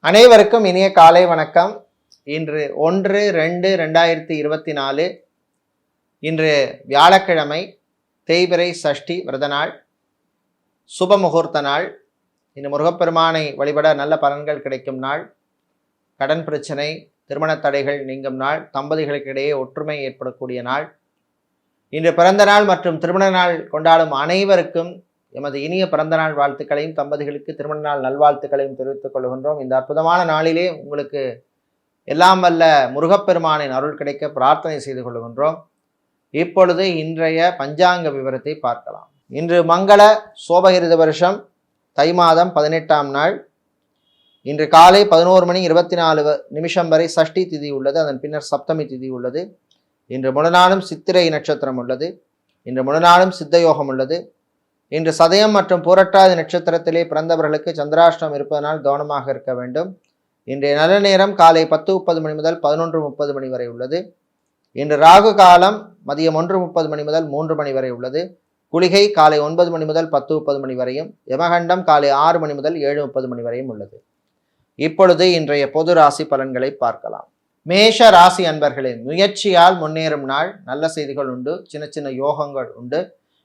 அனைவருக்கும் இனிய காலை வணக்கம். இன்று 1/2/2024 இன்று வியாழக்கிழமை, தேய்பிறை சஷ்டி விரத நாள், சுப முகூர்த்த நாள். இந்த முருகப்பெருமானை வழிபட நல்ல பலன்கள் கிடைக்கும் நாள். கடன் பிரச்சனை, திருமண தடைகள் நீங்கும் நாள். தம்பதிகளுக்கு இடையே ஒற்றுமை ஏற்படக்கூடிய நாள். இன்று பிறந்த நாள் மற்றும் திருமண நாள் கொண்டாடும் அனைவருக்கும் எமது இனிய பிறந்த நாள் வாழ்த்துக்களையும், தம்பதிகளுக்கு திருமண நாள் நல்வாழ்த்துக்களையும் தெரிவித்துக் கொள்கின்றோம். இந்த அற்புதமான நாளிலே உங்களுக்கு எல்லாம் வல்ல முருகப்பெருமானின் அருள் கிடைக்க பிரார்த்தனை செய்து கொள்கின்றோம். இப்பொழுது இன்றைய பஞ்சாங்க விவரத்தை பார்க்கலாம். இன்று மங்கள சோபகிருத வருஷம் தை மாதம் 18ஆம் நாள். இன்று காலை 11:24 வரை சஷ்டி திதி உள்ளது. அதன் பின்னர் சப்தமி திதி உள்ளது. இன்று முழுநாளும் சித்திரை நட்சத்திரம் உள்ளது. இன்று முழுநாளும் சித்தயோகம் உள்ளது. இன்று சதயம் மற்றும் பூரட்டாதி நட்சத்திரத்திலே பிறந்தவர்களுக்கு சந்திராஷ்டம் இருப்பதனால் கவனமாக இருக்க வேண்டும். இன்றைய நல்ல நேரம் காலை 10:30 மணி முதல் 11:30 மணி வரை உள்ளது. இன்று ராகு காலம் மதியம் 1:30 மணி முதல் 3 மணி வரை உள்ளது. குளிகை காலை 9 மணி முதல் 10:30 மணி வரையும், யமகண்டம் காலை 6 மணி முதல் 7:30 மணி வரையும் உள்ளது. இப்பொழுது இன்றைய பொது ராசி பலன்களை பார்க்கலாம். மேஷ ராசி அன்பர்களின் முயற்சியால் முன்னேறும் நாள். நல்ல செய்திகள் உண்டு, சின்ன சின்ன யோகங்கள் உண்டு.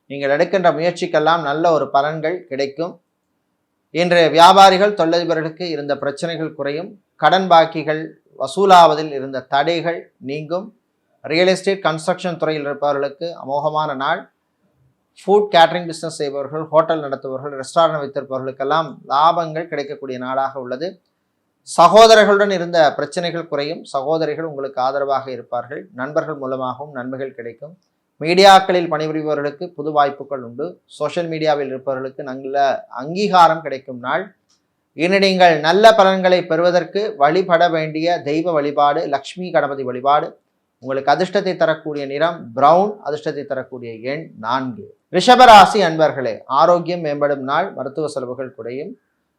நீங்கள் எடுக்கின்ற முயற்சிக்கெல்லாம் நல்ல ஒரு பலன்கள் கிடைக்கும். இன்றைய வியாபாரிகள், தொழிலதிபர்களுக்கு இருந்த பிரச்சனைகள் குறையும். கடன் பாக்கிகள் வசூலாவதில் இருந்த தடைகள் நீங்கும். ரியல் எஸ்டேட், கன்ஸ்ட்ரக்ஷன் துறையில் இருப்பவர்களுக்கு அமோகமான நாள். ஃபுட் கேட்டரிங் பிஸ்னஸ் செய்பவர்கள், ஹோட்டல் நடத்துபவர்கள், ரெஸ்டாரண்ட் வைத்திருப்பவர்களுக்கெல்லாம் லாபங்கள் கிடைக்கக்கூடிய நாளாக உள்ளது. சகோதரர்களுடன் இருந்த பிரச்சனைகள் குறையும். சகோதரிகள் உங்களுக்கு ஆதரவாக இருப்பார்கள். நண்பர்கள் மூலமாகவும் நன்மைகள் கிடைக்கும். மீடியாக்களில் பணிபுரிபவர்களுக்கு புது வாய்ப்புகள் உண்டு. சோஷியல் மீடியாவில் இருப்பவர்களுக்கு நல்ல அங்கீகாரம் கிடைக்கும் நாள். இனி நீங்கள் நல்ல பலன்களை பெறுவதற்கு வழிபட வேண்டிய தெய்வ வழிபாடு லக்ஷ்மி கணபதி வழிபாடு. உங்களுக்கு அதிர்ஷ்டத்தை தரக்கூடிய நிறம் பிரவுன். அதிர்ஷ்டத்தை தரக்கூடிய எண் 4. ரிஷபராசி அன்பர்களே, ஆரோக்கியம் மேம்படும் நாள். மருத்துவ செலவுகள் குறையும்.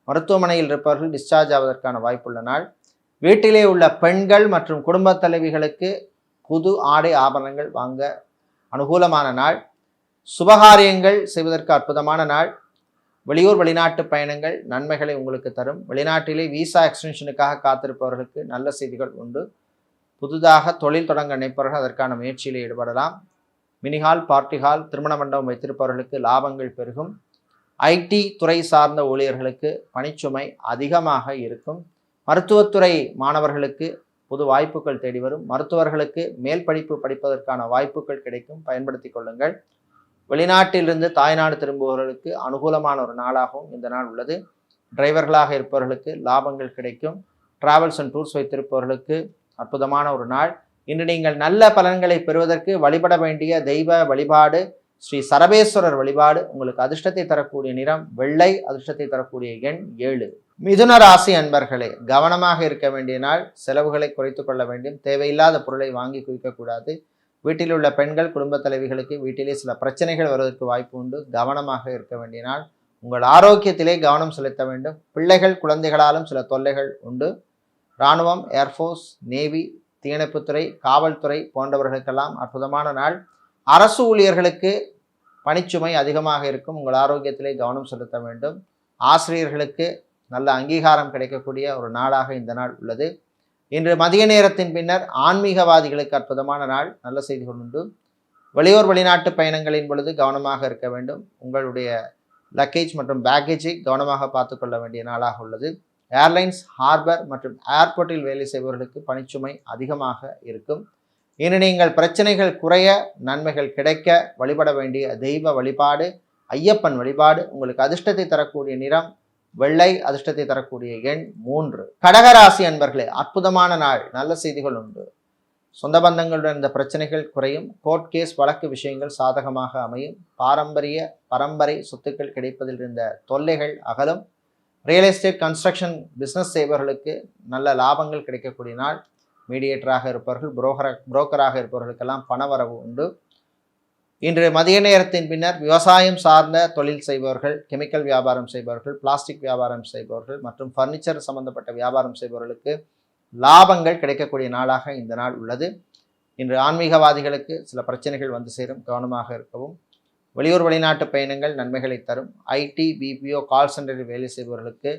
மருத்துவமனையில் இருப்பவர்கள் டிஸ்சார்ஜ் ஆவதற்கான வாய்ப்புள்ள நாள். வீட்டிலே உள்ள பெண்கள் மற்றும் குடும்ப தலைவிகளுக்கு புது ஆடை ஆபரணங்கள் வாங்க அனுகூலமான நாள். சுபகாரியங்கள் செய்வதற்கு அற்புதமான நாள். வெளியூர் வெளிநாட்டு பயணங்கள் நன்மைகளை உங்களுக்கு தரும். வெளிநாட்டிலே விசா எக்ஸ்டென்ஷனுக்காக காத்திருப்பவர்களுக்கு நல்ல செய்திகள் உண்டு. புதிதாக தொழில் தொடங்க நினைப்பவர்கள் அதற்கான முயற்சியில் ஈடுபடலாம். மினிஹால், பார்ட்டி ஹால், திருமண மண்டபம் வைத்திருப்பவர்களுக்கு லாபங்கள் பெருகும். ஐடி துறை சார்ந்த ஊழியர்களுக்கு பணிச்சுமை அதிகமாக இருக்கும். மருத்துவத்துறை மாணவர்களுக்கு புது வாய்ப்புகள் தேடி வரும். மருத்துவர்களுக்கு மேல் படிப்பு படிப்பதற்கான வாய்ப்புகள் கிடைக்கும், பயன்படுத்தி கொள்ளுங்கள். வெளிநாட்டிலிருந்து தாய்நாடு திரும்புபவர்களுக்கு அனுகூலமான ஒரு நாளாகவும் இந்த நாள் உள்ளது. டிரைவர்களாக இருப்பவர்களுக்கு லாபங்கள் கிடைக்கும். டிராவல்ஸ் அண்ட் டூர்ஸ் வைத்திருப்பவர்களுக்கு அற்புதமான ஒரு நாள். இன்று நீங்கள் நல்ல பலன்களை பெறுவதற்கு வழிபட வேண்டிய தெய்வ வழிபாடு ஸ்ரீ சரபேஸ்வரர் வழிபாடு. உங்களுக்கு அதிர்ஷ்டத்தை தரக்கூடிய நிறம் வெள்ளை. அதிர்ஷ்டத்தை தரக்கூடிய எண் 7. மிதுன ராசி அன்பர்களே, கவனமாக இருக்க வேண்டிய நாள். செலவுகளை குறைத்து கொள்ள வேண்டும். தேவையில்லாத பொருளை வாங்கி குவிக்கக்கூடாது. வீட்டில் உள்ள பெண்கள், குடும்ப தலைவிகளுக்கு வீட்டிலே சில பிரச்சனைகள் வருவதற்கு வாய்ப்பு உண்டு. கவனமாக இருக்க வேண்டிய நாள். உங்கள் ஆரோக்கியத்திலே கவனம் செலுத்த வேண்டும். பிள்ளைகள், குழந்தைகளாலும் சில தொல்லைகள் உண்டு. இராணுவம், ஏர்ஃபோர்ஸ், நேவி, தீயணைப்புத்துறை, காவல்துறை போன்றவர்களுக்கெல்லாம் அற்புதமான நாள். அரசு ஊழியர்களுக்கு பணிச்சுமை அதிகமாக இருக்கும். உங்கள் ஆரோக்கியத்திலே கவனம் செலுத்த வேண்டும். ஆசிரியர்களுக்கு நல்ல அங்கீகாரம் கிடைக்கக்கூடிய ஒரு நாளாக இந்த நாள் உள்ளது. இன்று மதிய நேரத்தின் பின்னர் ஆன்மீகவாதிகளுக்கு அற்புதமான நாள். நல்ல செய்திகள் உண்டு. வெளியூர் வெளிநாட்டு பயணங்களின் பொழுது கவனமாக இருக்க வேண்டும். உங்களுடைய லக்கேஜ் மற்றும் பேக்கேஜை கவனமாக பார்த்து கொள்ள வேண்டிய நாளாக உள்ளது. ஏர்லைன்ஸ், ஹார்பர் மற்றும் ஏர்போர்ட்டில் வேலை செய்பவர்களுக்கு பணிச்சுமை அதிகமாக இருக்கும். இனி நீங்கள் பிரச்சனைகள் குறைய, நன்மைகள் கிடைக்க வழிபட வேண்டிய தெய்வ வழிபாடு ஐயப்பன் வழிபாடு. உங்களுக்கு அதிர்ஷ்டத்தை தரக்கூடிய நிறம் வெள்ளை. அதிர்ஷ்டத்தை தரக்கூடிய எண் 3. கடகராசி அன்பர்களே, அற்புதமான நாள். நல்ல செய்திகள் உண்டு. சொந்த பந்தங்களுடன் இந்த பிரச்சனைகள் குறையும். கோர்ட் கேஸ் வழக்கு விஷயங்கள் சாதகமாக அமையும். பரம்பரை சொத்துக்கள் கிடைப்பதில் இருந்த தொல்லைகள் அகலும். ரியல் எஸ்டேட், கன்ஸ்ட்ரக்ஷன் பிஸ்னஸ் செய்பவர்களுக்கு நல்ல லாபங்கள் கிடைக்கக்கூடிய நாள். மீடியேட்டராக இருப்பவர்கள், புரோக்கராக இருப்பவர்களுக்கெல்லாம் பணவரவு உண்டு. இன்று மதிய நேரத்தின் பின்னர் விவசாயம் சார்ந்த தொழில் செய்பவர்கள், கெமிக்கல் வியாபாரம் செய்பவர்கள், பிளாஸ்டிக் வியாபாரம் செய்பவர்கள் மற்றும் ஃபர்னிச்சர் சம்பந்தப்பட்ட வியாபாரம் செய்பவர்களுக்கு லாபங்கள் கிடைக்கக்கூடிய நாளாக இந்த நாள் உள்ளது. இன்று ஆன்மீகவாதிகளுக்கு சில பிரச்சனைகள் வந்து சேரும். கவனமாக இருக்கவும். வெளியூர் வெளிநாட்டு பயணங்கள் நன்மைகளை தரும். ஐடி, பிபிஓ, கால் சென்டரில் வேலை செய்பவர்களுக்கு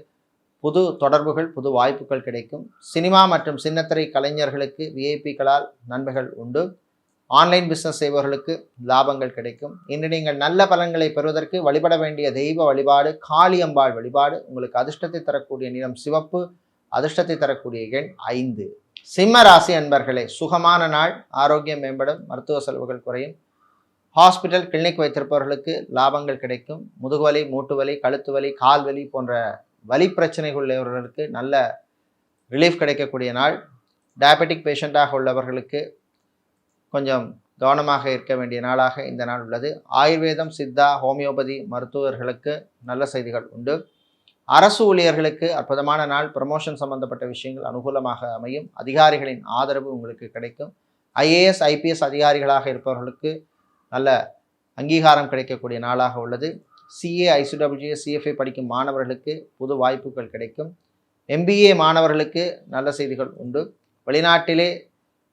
புது தொடர்புகள், புது வாய்ப்புகள் கிடைக்கும். சினிமா மற்றும் சின்னத்திரை கலைஞர்களுக்கு விஐபிக்களால் நன்மைகள் உண்டு. ஆன்லைன் பிஸ்னஸ் செய்பவர்களுக்கு லாபங்கள் கிடைக்கும். இன்று நீங்கள் நல்ல பலன்களை பெறுவதற்கு வழிபட வேண்டிய தெய்வ வழிபாடு காளியம்பாள் வழிபாடு. உங்களுக்கு அதிர்ஷ்டத்தை தரக்கூடிய நிறம் சிவப்பு, அதிர்ஷ்டத்தை தரக்கூடிய எண் 5. சிம்ம ராசி அன்பர்களே, சுகமான நாள், ஆரோக்கியம் மேம்படும், மருத்துவ செலவுகள் குறையும். ஹாஸ்பிட்டல், கிளினிக் வைத்திருப்பவர்களுக்கு லாபங்கள் கிடைக்கும். முதுகுவலி, மூட்டு வலி, கழுத்து வலி, கால் வலி போன்ற வலி பிரச்சனைகள் உள்ளவர்களுக்கு நல்ல ரிலீஃப் கிடைக்கக்கூடிய நாள். டயபெட்டிக் பேஷண்ட்டாக உள்ளவர்களுக்கு கொஞ்சம் கவனமாக இருக்க வேண்டிய நாளாக இந்த நாள் உள்ளது. ஆயுர்வேதம், சித்தா, ஹோமியோபதி மருத்துவர்களுக்கு நல்ல செய்திகள் உண்டு. அரசு ஊழியர்களுக்கு அற்புதமான நாள். ப்ரமோஷன் சம்பந்தப்பட்ட விஷயங்கள் அனுகூலமாக அமையும். அதிகாரிகளின் ஆதரவு உங்களுக்கு கிடைக்கும். ஐஏஎஸ், ஐபிஎஸ் அதிகாரிகளாக இருப்பவர்களுக்கு நல்ல அங்கீகாரம் கிடைக்கக்கூடிய நாளாக உள்ளது. சிஏ, ஐசிடபிள்யூஎஸ், சிஎஃப்ஐ படிக்கும் மாணவர்களுக்கு புது வாய்ப்புகள் கிடைக்கும். எம்பிஏ மாணவர்களுக்கு நல்ல செய்திகள் உண்டு. வெளிநாட்டிலே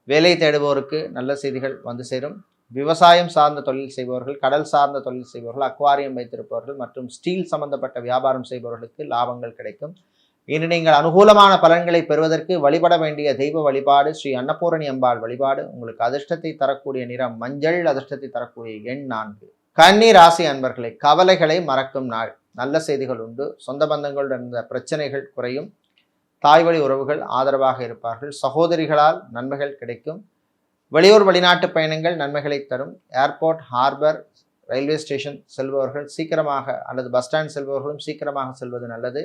வேலை தேடுபவருக்கு நல்ல செய்திகள் வந்து சேரும். விவசாயம் சார்ந்த தொழில் செய்பவர்கள், கடல் சார்ந்த தொழில் செய்பவர்கள், அக்வாரியம் வைத்திருப்பவர்கள் மற்றும் ஸ்டீல் சம்பந்தப்பட்ட வியாபாரம் செய்பவர்களுக்கு லாபங்கள் கிடைக்கும். இன்று நீங்கள் அனுகூலமான பலன்களை பெறுவதற்கு வழிபட வேண்டிய தெய்வ வழிபாடு ஸ்ரீ அன்னபூரணி அம்பாள் வழிபாடு. உங்களுக்கு அதிர்ஷ்டத்தை தரக்கூடிய நிறம் மஞ்சள், அதிர்ஷ்டத்தை தரக்கூடிய எண் 4. கன்னி ராசி அன்பர்களை, கவலைகளை மறக்கும் நாள். நல்ல செய்திகள் உண்டு. சொந்த பந்தங்களுடன் இருந்த பிரச்சனைகள் குறையும். தாய்வழி உறவுகள் ஆதரவாக இருப்பார்கள். சகோதரிகளால் நன்மைகள் கிடைக்கும். வெளியூர் வெளிநாட்டு பயணங்கள் நன்மைகளை தரும். ஏர்போர்ட், ஹார்பர், ரயில்வே ஸ்டேஷன் செல்பவர்கள் சீக்கிரமாக அல்லது பஸ் ஸ்டாண்ட் செல்பவர்களும் சீக்கிரமாக செல்வது நல்லது.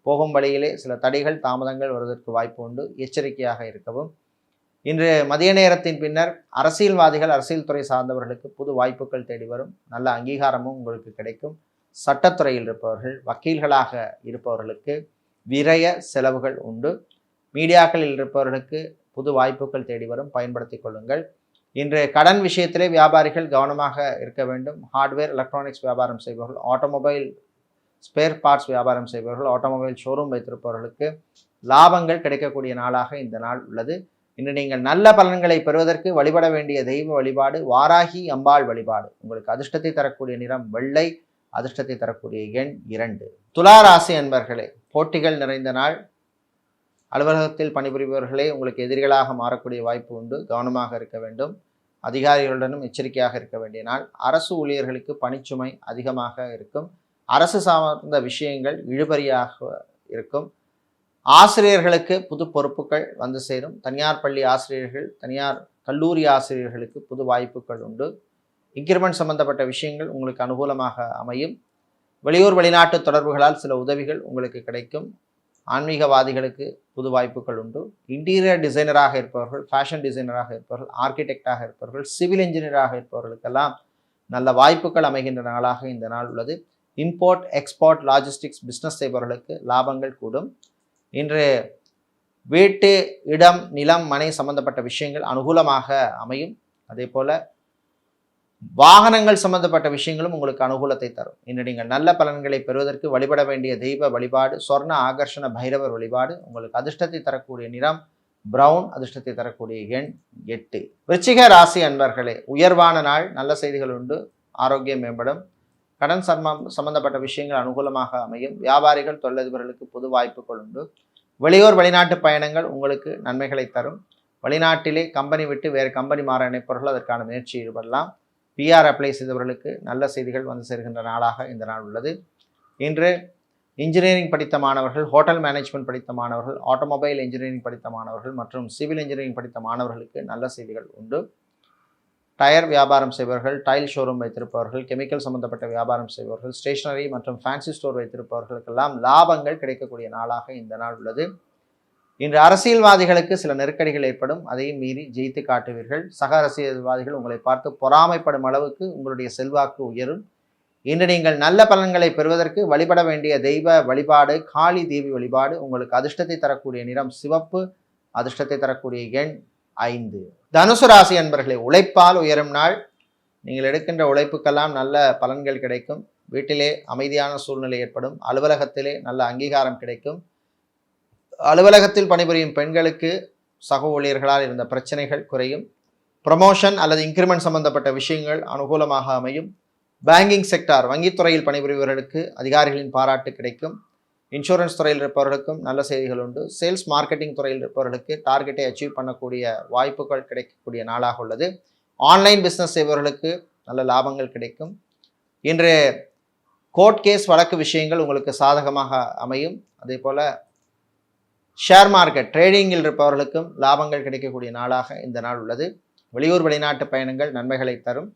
போகும் வழியிலே சில தடைகள், தாமதங்கள் வருவதற்கு வாய்ப்பு உண்டு. எச்சரிக்கையாக இருக்கவும். இன்று மதிய நேரத்தின் பின்னர் அரசியல்வாதிகள், அரசியல் துறை சார்ந்தவர்களுக்கு புது வாய்ப்புகள் தேடி வரும். நல்ல அங்கீகாரமும் உங்களுக்கு கிடைக்கும். சட்டத்துறையில் இருப்பவர்கள், வக்கீல்களாக இருப்பவர்களுக்கு விரய செலவுகள் உண்டு. மீடியாக்களில் இருப்பவர்களுக்கு புது வாய்ப்புகள் தேடி வரும், பயன்படுத்திக் கொள்ளுங்கள். இன்று கடன் விஷயத்திலே வியாபாரிகள் கவனமாக இருக்க வேண்டும். ஹார்ட்வேர், எலக்ட்ரானிக்ஸ் வியாபாரம் செய்பவர்கள், ஆட்டோமொபைல் ஸ்பேர் பார்ட்ஸ் வியாபாரம் செய்பவர்கள், ஆட்டோமொபைல் ஷோரூம் வைத்திருப்பவர்களுக்கு லாபங்கள் கிடைக்கக்கூடிய நாளாக இந்த நாள் உள்ளது. இன்று நீங்கள் நல்ல பலன்களை பெறுவதற்கு வழிபட வேண்டிய தெய்வ வழிபாடு வாராகி அம்பாள் வழிபாடு. உங்களுக்கு அதிர்ஷ்டத்தை தரக்கூடிய நிறம் வெள்ளை, அதிர்ஷ்டத்தை தரக்கூடிய எண் 2. துலா ராசி அன்பர்களே, போட்டிகள் நிறைந்த நாள். அலுவலகத்தில் பணிபுரிபவர்களே உங்களுக்கு எதிரிகளாக மாறக்கூடிய வாய்ப்பு உண்டு. கவனமாக இருக்க வேண்டும். அதிகாரிகளுடனும் எச்சரிக்கையாக இருக்க வேண்டிய நாள். அரசு ஊழியர்களுக்கு பணிச்சுமை அதிகமாக இருக்கும். அரசு சார்ந்த விஷயங்கள் இழுபறியாக இருக்கும். ஆசிரியர்களுக்கு புது பொறுப்புகள் வந்து சேரும். தனியார் பள்ளி ஆசிரியர்கள், தனியார் கல்லூரி ஆசிரியர்களுக்கு புது வாய்ப்புகள் உண்டு. இன்கிரிமெண்ட் சம்பந்தப்பட்ட விஷயங்கள் உங்களுக்கு அனுகூலமாக அமையும். வெளியூர் வெளிநாட்டு தொடர்புகளால் சில உதவிகள் உங்களுக்கு கிடைக்கும். ஆன்மீகவாதிகளுக்கு புது வாய்ப்புகள் உண்டு. இன்டீரியர் டிசைனராக இருப்பவர்கள், ஃபேஷன் டிசைனராக இருப்பவர்கள், ஆர்கிடெக்டாக இருப்பவர்கள், சிவில் இன்ஜினியராக இருப்பவர்களுக்கெல்லாம் நல்ல வாய்ப்புகள் அமைகின்ற நாளாக இந்த நாள் உள்ளது. இம்போர்ட், எக்ஸ்போர்ட், லாஜிஸ்டிக்ஸ் பிஸ்னஸ் செய்பவர்களுக்கு லாபங்கள் கூடும். இன்று வீட்டு, இடம், நிலம், மனை சம்பந்தப்பட்ட விஷயங்கள் அனுகூலமாக அமையும். அதே போல வாகனங்கள் சம்பந்தப்பட்ட விஷயங்களும் உங்களுக்கு அனுகூலத்தை தரும். இன்று நீங்கள் நல்ல பலன்களை பெறுவதற்கு வழிபட வேண்டிய தெய்வ வழிபாடு சொர்ண ஆகர்ஷண பைரவர் வழிபாடு. உங்களுக்கு அதிர்ஷ்டத்தை தரக்கூடிய நிறம் பிரவுன், அதிர்ஷ்டத்தை தரக்கூடிய எண் 8. விருச்சிக ராசி அன்பர்களே, உயர்வான நாள். நல்ல செய்திகள் உண்டு. ஆரோக்கியம் மேம்படும். கடன் சம்பந்தப்பட்ட விஷயங்கள் அனுகூலமாக அமையும். வியாபாரிகள், தொழிலதிபர்களுக்கு புது வாய்ப்புகள் உண்டு. வெளியூர் வெளிநாட்டு பயணங்கள் உங்களுக்கு நன்மைகளை தரும். வெளிநாட்டிலே கம்பெனி விட்டு வேறு கம்பெனி மாற நினைப்பவர்கள் அதற்கான முயற்சி ஈடுபடலாம். பிஆர் அப்ளை செய்தவர்களுக்கு நல்ல செய்திகள் வந்து சேர்கின்ற நாளாக இந்த நாள் உள்ளது. இன்று இன்ஜினியரிங் படித்த மாணவர்கள், ஹோட்டல் மேனேஜ்மெண்ட் படித்த மாணவர்கள், ஆட்டோமொபைல் இன்ஜினியரிங் படித்த மாணவர்கள் மற்றும் சிவில் இன்ஜினியரிங் படித்த மாணவர்களுக்கு நல்ல செய்திகள் உண்டு. டயர் வியாபாரம் செய்பவர்கள், டைல் ஷோரூம் வைத்திருப்பவர்கள், கெமிக்கல் சம்பந்தப்பட்ட வியாபாரம் செய்பவர்கள், ஸ்டேஷனரி மற்றும் ஃபேன்சி ஸ்டோர் வைத்திருப்பவர்களுக்கெல்லாம் லாபங்கள் கிடைக்கக்கூடிய நாளாக இந்த நாள் உள்ளது. இன்று அரசியல்வாதிகளுக்கு சில நெருக்கடிகள் ஏற்படும். அதையும் மீறி ஜெயித்து காட்டுவீர்கள். சக அரசியல்வாதிகள் உங்களை பார்த்து பொறாமைப்படும் அளவுக்கு உங்களுடைய செல்வாக்கு உயரும். இன்று நீங்கள் நல்ல பலன்களை பெறுவதற்கு வழிபட வேண்டிய தெய்வ வழிபாடு காளி தேவி வழிபாடு. உங்களுக்கு அதிர்ஷ்டத்தை தரக்கூடிய நிறம் சிவப்பு, அதிர்ஷ்டத்தை தரக்கூடிய எண் 5. தனுசு ராசி அன்பர்களே, உழைப்பால் உயரும் நாள். நீங்கள் எடுக்கின்ற உழைப்புக்கெல்லாம் நல்ல பலன்கள் கிடைக்கும். வீட்டிலே அமைதியான சூழ்நிலை ஏற்படும். அலுவலகத்திலே நல்ல அங்கீகாரம் கிடைக்கும். அலுவலகத்தில் பணிபுரியும் பெண்களுக்கு சக ஊழியர்களால் இருந்த பிரச்சனைகள் குறையும். ப்ரமோஷன் அல்லது இன்க்ரிமெண்ட் சம்பந்தப்பட்ட விஷயங்கள் அனுகூலமாக அமையும். பேங்கிங் செக்டார், வங்கித்துறையில் பணிபுரிபவர்களுக்கு அதிகாரிகளின் பாராட்டு கிடைக்கும். இன்சூரன்ஸ் துறையில் இருப்பவர்களுக்கும் நல்ல செய்திகள் உண்டு. சேல்ஸ் மார்க்கெட்டிங் துறையில் இருப்பவர்களுக்கு டார்கெட்டை அச்சீவ் பண்ணக்கூடிய வாய்ப்புகள் கிடைக்கக்கூடிய நாளாக உள்ளது. ஆன்லைன் பிஸ்னஸ் செய்பவர்களுக்கு நல்ல லாபங்கள் கிடைக்கும். இன்று கோர்ட் கேஸ் வழக்கு விஷயங்கள் உங்களுக்கு சாதகமாக அமையும். அதே போல் ஷேர் மார்க்கெட் ட்ரேடிங்கில் இருப்பவர்களுக்கும் லாபங்கள் கிடைக்கக்கூடிய நாளாக இந்த நாள் உள்ளது. வெளியூர் வெளிநாட்டு பயணங்கள் நன்மைகளை தரும்.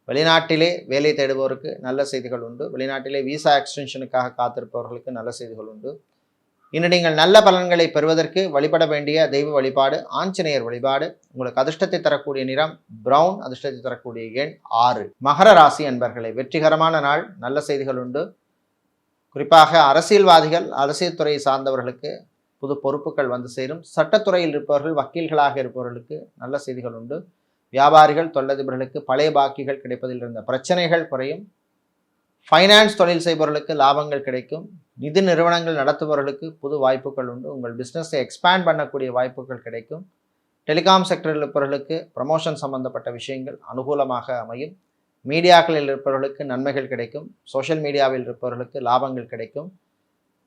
வெளிநாட்டிலே வேலை தேடுபவருக்கு நல்ல செய்திகள் உண்டு. வெளிநாட்டிலே விசா எக்ஸ்டென்ஷனுக்காக காத்திருப்பவர்களுக்கு நல்ல செய்திகள் உண்டு. இன்று நீங்கள் நல்ல பலன்களை பெறுவதற்கு வழிபட வேண்டிய தெய்வ வழிபாடு ஆஞ்சநேயர் வழிபாடு. உங்களுக்கு அதிர்ஷ்டத்தை தரக்கூடிய நிறம் பிரவுன், அதிர்ஷ்டத்தை தரக்கூடிய எண் 6. மகர ராசி அன்பர்களே, வெற்றிகரமான நாள், நல்ல செய்திகள் உண்டு. குறிப்பாக அரசியல்வாதிகள், அரசியல் துறையை சார்ந்தவர்களுக்கு புது பொறுப்புகள் வந்து சேரும். சட்டத்துறையில் இருப்பவர்கள், வக்கீல்களாக இருப்பவர்களுக்கு நல்ல செய்திகள் உண்டு. வியாபாரிகள், தொழிலதிபர்களுக்கு பழைய பாக்கிகள் கிடைப்பதில் இருந்த பிரச்சனைகள் குறையும். ஃபைனான்ஸ் தொழில் செய்பவர்களுக்கு லாபங்கள் கிடைக்கும். நிதி நிறுவனங்கள் நடத்துபவர்களுக்கு புது வாய்ப்புகள் உண்டு. உங்கள் பிஸ்னஸை எக்ஸ்பேண்ட் பண்ணக்கூடிய வாய்ப்புகள் கிடைக்கும். டெலிகாம் செக்டரில் இருப்பவர்களுக்கு ப்ரமோஷன் சம்பந்தப்பட்ட விஷயங்கள் அனுகூலமாக அமையும். மீடியாக்களில் இருப்பவர்களுக்கு நன்மைகள் கிடைக்கும். சோஷியல் மீடியாவில் இருப்பவர்களுக்கு லாபங்கள் கிடைக்கும்.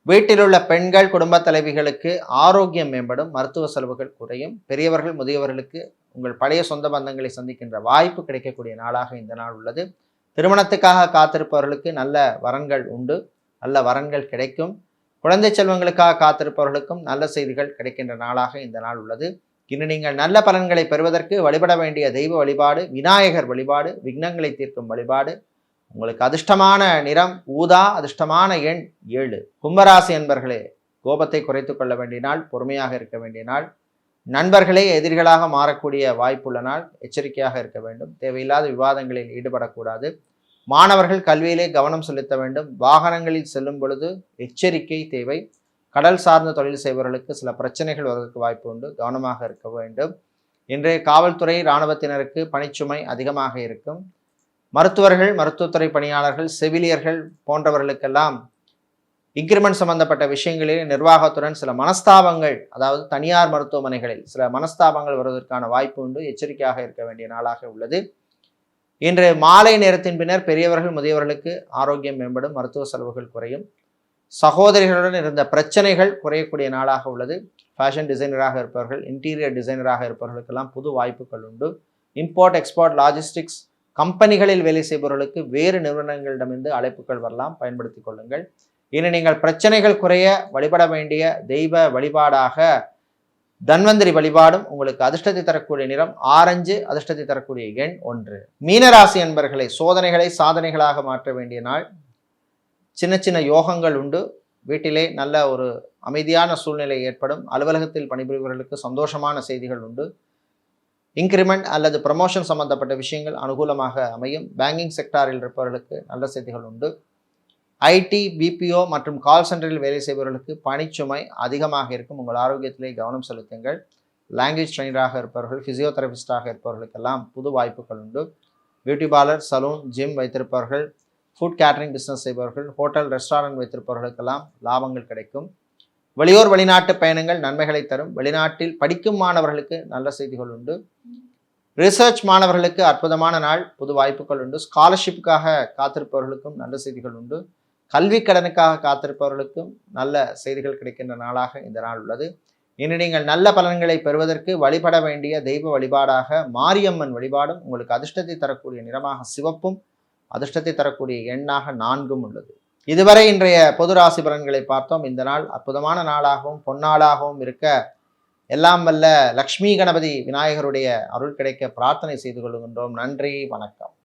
வீட்டில் உள்ள பெண்கள், குடும்ப தலைவிகளுக்கு ஆரோக்கியம் மேம்படும். மருத்துவ செலவுகள் குறையும். பெரியவர்கள், முதியவர்களுக்கு உங்கள் பழைய சொந்த பந்தங்களை சந்திக்கின்ற வாய்ப்பு கிடைக்கக்கூடிய நாளாக இந்த நாள் உள்ளது. திருமணத்துக்காக காத்திருப்பவர்களுக்கு நல்ல வரன்கள் உண்டு. நல்ல வரன்கள் கிடைக்கும். குழந்தை செல்வங்களுக்காக காத்திருப்பவர்களுக்கும் நல்ல செய்திகள் கிடைக்கின்ற நாளாக இந்த நாள் உள்ளது. இன்று நீங்கள் நல்ல பலன்களை பெறுவதற்கு வழிபட வேண்டிய தெய்வ வழிபாடு விநாயகர் வழிபாடு, விக்னங்களை தீர்க்கும் வழிபாடு. உங்களுக்கு அதிர்ஷ்டமான நிறம் ஊதா, அதிர்ஷ்டமான எண் 7. கும்பராசி என்பர்களே, கோபத்தை குறைத்து கொள்ள வேண்டிய நாள், பொறுமையாக இருக்க வேண்டிய நாள். நண்பர்களே எதிரிகளாக மாறக்கூடிய வாய்ப்புள்ள நாள், எச்சரிக்கையாக இருக்க வேண்டும். தேவையில்லாத விவாதங்களில் ஈடுபடக்கூடாது. மாணவர்கள் கல்வியிலே கவனம் செலுத்த வேண்டும். வாகனங்களில் செல்லும் பொழுது எச்சரிக்கை தேவை. கடல் சார்ந்த தொழில் செய்பவர்களுக்கு சில பிரச்சனைகள் வருவதற்கு வாய்ப்பு உண்டு, கவனமாக இருக்க வேண்டும். இன்றைய காவல்துறை இராணுவத்தினருக்கு பணிச்சுமை அதிகமாக இருக்கும். மருத்துவர்கள், மருத்துவத்துறை பணியாளர்கள், செவிலியர்கள் போன்றவர்களுக்கெல்லாம் இன்கிரிமெண்ட் சம்பந்தப்பட்ட விஷயங்களில் நிர்வாகத்துடன் சில மனஸ்தாபங்கள், அதாவது தனியார் மருத்துவமனைகளில் சில மனஸ்தாபங்கள் வருவதற்கான வாய்ப்பு உண்டு. எச்சரிக்கையாக இருக்க வேண்டிய நாளாக உள்ளது. இன்று மாலை நேரத்தின் பின்னர் பெரியவர்கள், முதியவர்களுக்கு ஆரோக்கியம் மேம்படும். மருத்துவ செலவுகள் குறையும். சகோதரிகளுடன் இருந்த பிரச்சனைகள் குறையக்கூடிய நாளாக உள்ளது. ஃபேஷன் டிசைனராக இருப்பவர்கள், இன்டீரியர் டிசைனராக இருப்பவர்களுக்கெல்லாம் புது வாய்ப்புகள் உண்டு. இம்போர்ட், எக்ஸ்போர்ட், லாஜிஸ்டிக்ஸ் கம்பெனிகளில் வேலை செய்பவர்களுக்கு வேறு நிறுவனங்களிடமிருந்து அழைப்புகள் வரலாம், பயன்படுத்திக் கொள்ளுங்கள். இனி நீங்கள் பிரச்சனைகள் குறைய வழிபட வேண்டிய தெய்வ வழிபாடாக தன்வந்திரி வழிபாடும். உங்களுக்கு அதிர்ஷ்டத்தை தரக்கூடிய நிறம் ஆரஞ்சு, அதிர்ஷ்டத்தை தரக்கூடிய எண் 1. மீனராசி என்பர்களை, சோதனைகளை சாதனைகளாக மாற்ற வேண்டிய நாள். சின்ன சின்ன யோகங்கள் உண்டு. வீட்டிலே நல்ல ஒரு அமைதியான சூழ்நிலை ஏற்படும். அலுவலகத்தில் பணிபுரிபவர்களுக்கு சந்தோஷமான செய்திகள் உண்டு. இன்கிரிமெண்ட் அல்லது ப்ரமோஷன் சம்பந்தப்பட்ட விஷயங்கள் அனுகூலமாக அமையும். பேங்கிங் செக்டாரில் இருப்பவர்களுக்கு நல்ல செய்திகள் உண்டு. ஐடி, பிபிஓ மற்றும் கால் சென்டரில் வேலை செய்பவர்களுக்கு பணிச்சுமை அதிகமாக இருக்கும். உங்கள் ஆரோக்கியத்திலே கவனம் செலுத்துங்கள். லாங்குவேஜ் ட்ரெயினராக இருப்பவர்கள், ஃபிசியோதெரபிஸ்டாக இருப்பவர்களுக்கெல்லாம் புது வாய்ப்புகள் உண்டு. பியூட்டி பார்லர், சலூன், ஜிம் வைத்திருப்பவர்கள், ஃபுட் கேட்டரிங் பிஸ்னஸ் செய்பவர்கள், ஹோட்டல், ரெஸ்டாரண்ட் வைத்திருப்பவர்களுக்கெல்லாம் லாபங்கள் கிடைக்கும். வெளியூர் வெளிநாட்டு பயணங்கள் நன்மைகளை தரும். வெளிநாட்டில் படிக்கும் மாணவர்களுக்கு நல்ல செய்திகள் உண்டு. ரிசர்ச் மாணவர்களுக்கு அற்புதமான நாள், புது வாய்ப்புகள் உண்டு. ஸ்காலர்ஷிப்புக்காக காத்திருப்பவர்களுக்கும் நல்ல செய்திகள் உண்டு. கல்வி கடனுக்காக காத்திருப்பவர்களுக்கும் நல்ல செய்திகள் கிடைக்கின்ற நாளாக இந்த நாள் உள்ளது. இனி நீங்கள் நல்ல பலன்களை பெறுவதற்கு வழிபட வேண்டிய தெய்வ வழிபாடாக மாரியம்மன் வழிபாடும். உங்களுக்கு அதிர்ஷ்டத்தை தரக்கூடிய நிறமாக சிவப்பும், அதிர்ஷ்டத்தை தரக்கூடிய எண்ணாக 4 உள்ளது. இதுவரை இன்றைய பொது ராசி பலன்களை பார்த்தோம். இந்த நாள் அற்புதமான நாளாகவும் பொன்னாளாகவும் இருக்க எல்லாம் வல்ல லக்ஷ்மி கணபதி விநாயகருடைய அருள் கிடைக்க பிரார்த்தனை செய்து கொள்கின்றோம். நன்றி, வணக்கம்.